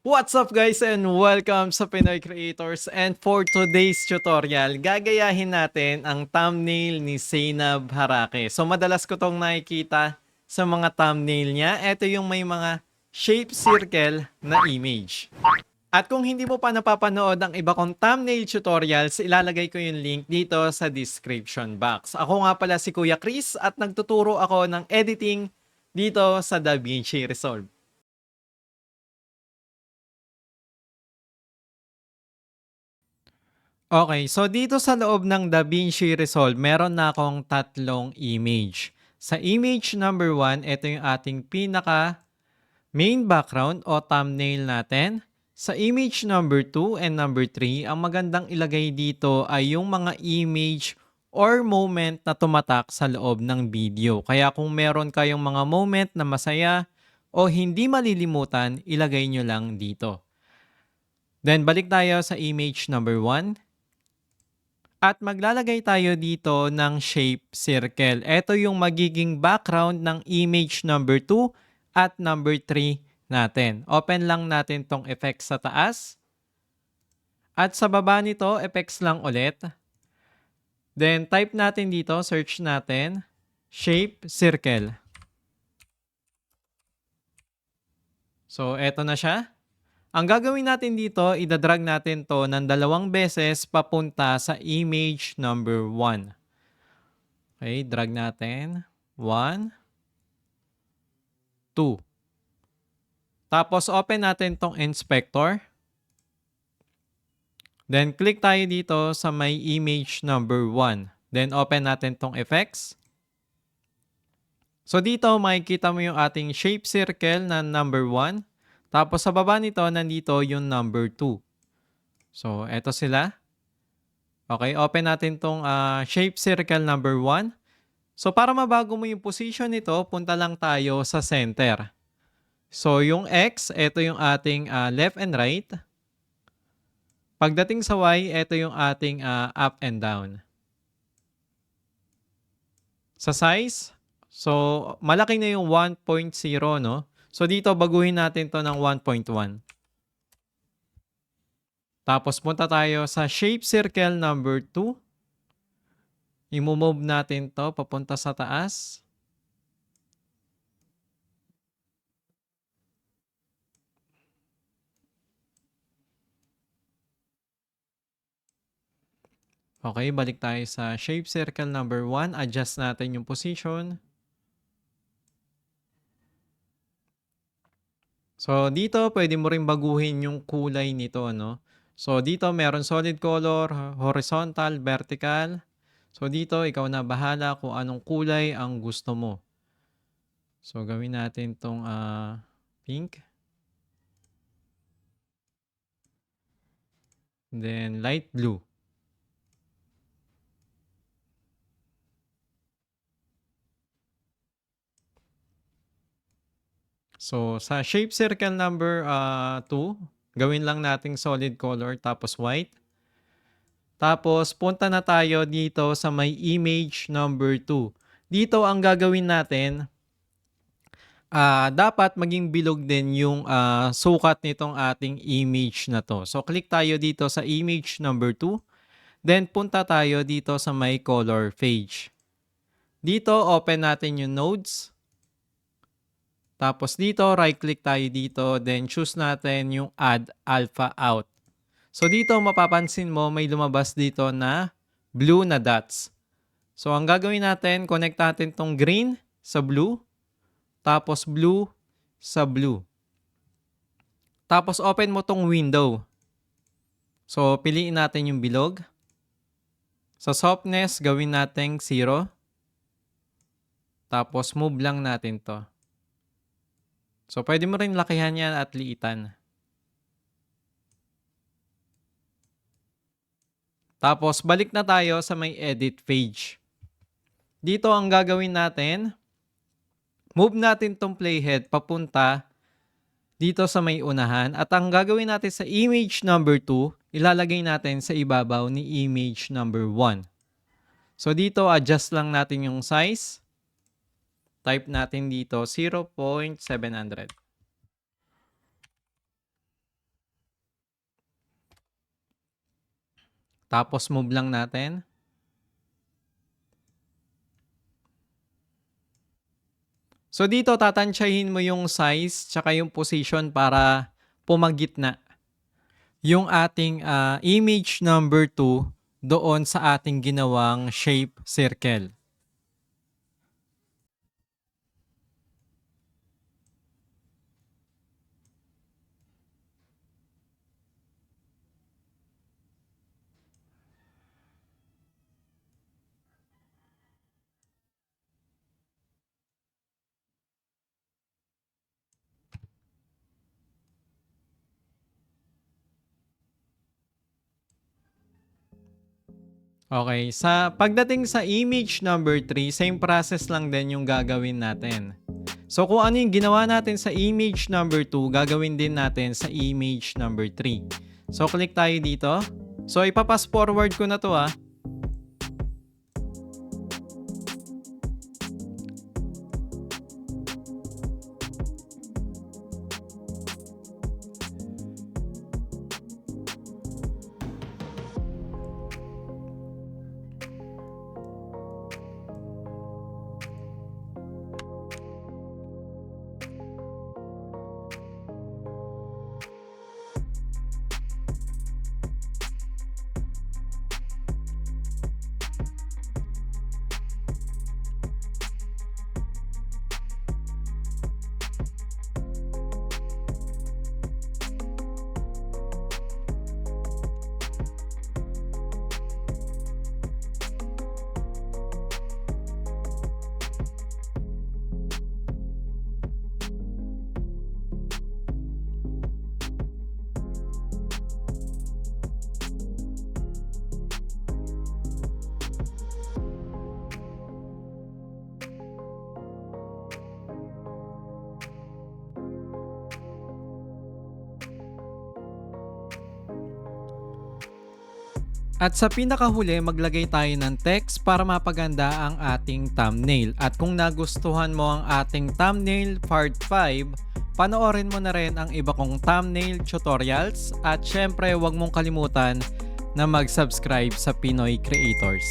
What's up guys and welcome sa Pinoy Creators, and for today's tutorial, gagayahin natin ang thumbnail ni Zainab Harake. So madalas ko tong nakikita sa mga thumbnail niya. Ito yung may mga shape circle na image. At kung hindi mo pa napapanood ang iba kong thumbnail tutorials, ilalagay ko yung link dito sa description box. Ako nga pala si Kuya Chris at nagtuturo ako ng editing dito sa DaVinci Resolve. Okay, so dito sa loob ng DaVinci Resolve, meron na akong tatlong image. Sa image number 1, ito yung ating pinaka main background o thumbnail natin. Sa image number 2 and number 3, ang magandang ilagay dito ay yung mga image or moment na tumatak sa loob ng video. Kaya kung meron kayong mga moment na masaya o hindi malilimutan, ilagay nyo lang dito. Then balik tayo sa image number 1. At maglalagay tayo dito ng shape circle. Ito yung magiging background ng image number 2 at number 3 natin. Open lang natin tong effects sa taas. At sa baba nito, effects lang ulit. Then type natin dito, search natin, shape circle. So eto na siya. Ang gagawin natin dito, idadrag natin to ng 2 beses papunta sa image number 1. Okay, drag natin. 1, 2. Tapos open natin tong inspector. Then click tayo dito sa may image number 1. Then open natin tong effects. So dito makikita mo yung ating shape circle na number 1. Tapos sa baba nito, nandito yung number 2. So eto sila. Okay, open natin tong shape circle number 1. So para mabago mo yung position nito, punta lang tayo sa center. So yung X, ito yung ating left and right. Pagdating sa Y, ito yung ating up and down. Sa size, so malaki na yung 1.0, no? So dito baguhin natin to ng 1.1. Tapos punta tayo sa shape circle number 2. I-move natin to papunta sa taas. Okay, balik tayo sa shape circle number 1. Adjust natin yung position. So dito, pwede mo rin baguhin yung kulay nito, no? So dito, meron solid color, horizontal, vertical. So dito, ikaw na bahala kung anong kulay ang gusto mo. So gawin natin tong pink. Then light blue. So sa shape circle number 2, gawin lang nating solid color tapos white. Tapos punta na tayo dito sa may image number 2. Dito ang gagawin natin, dapat maging bilog din yung sukat nitong ating image na to. So click tayo dito sa image number 2. Then punta tayo dito sa may color page. Dito open natin yung nodes. Tapos dito right click tayo dito. Then choose natin yung add alpha out. So dito mapapansin mo may lumabas dito na blue na dots. So ang gagawin natin, connect natin tong green sa blue. Tapos blue sa blue. Tapos open mo tong window. So piliin natin yung bilog. Sa softness, gawin natin 0. Tapos move lang natin to. So pwede mo rin lakihan yan at liitan. Tapos balik na tayo sa may edit page. Dito ang gagawin natin, move natin tong playhead papunta dito sa may unahan. At ang gagawin natin sa image number 2, ilalagay natin sa ibabaw ni image number 1. So dito, adjust lang natin yung size. Type natin dito 0.700. Tapos move lang natin. So dito tatansyahin mo yung size tsaka yung position para pumagitna yung ating image number 2 doon sa ating ginawang shape circle. Okay, sa pagdating sa image number 3, same process lang din yung gagawin natin. So kung ano yung ginawa natin sa image number 2, gagawin din natin sa image number 3. So click tayo dito. So ipapass forward ko na to ah. At sa pinakahuli, maglagay tayo ng text para mapaganda ang ating thumbnail. At kung nagustuhan mo ang ating thumbnail part 5, panoorin mo na rin ang iba kong thumbnail tutorials. At syempre, huwag mong kalimutan na mag-subscribe sa Pinoy Creators.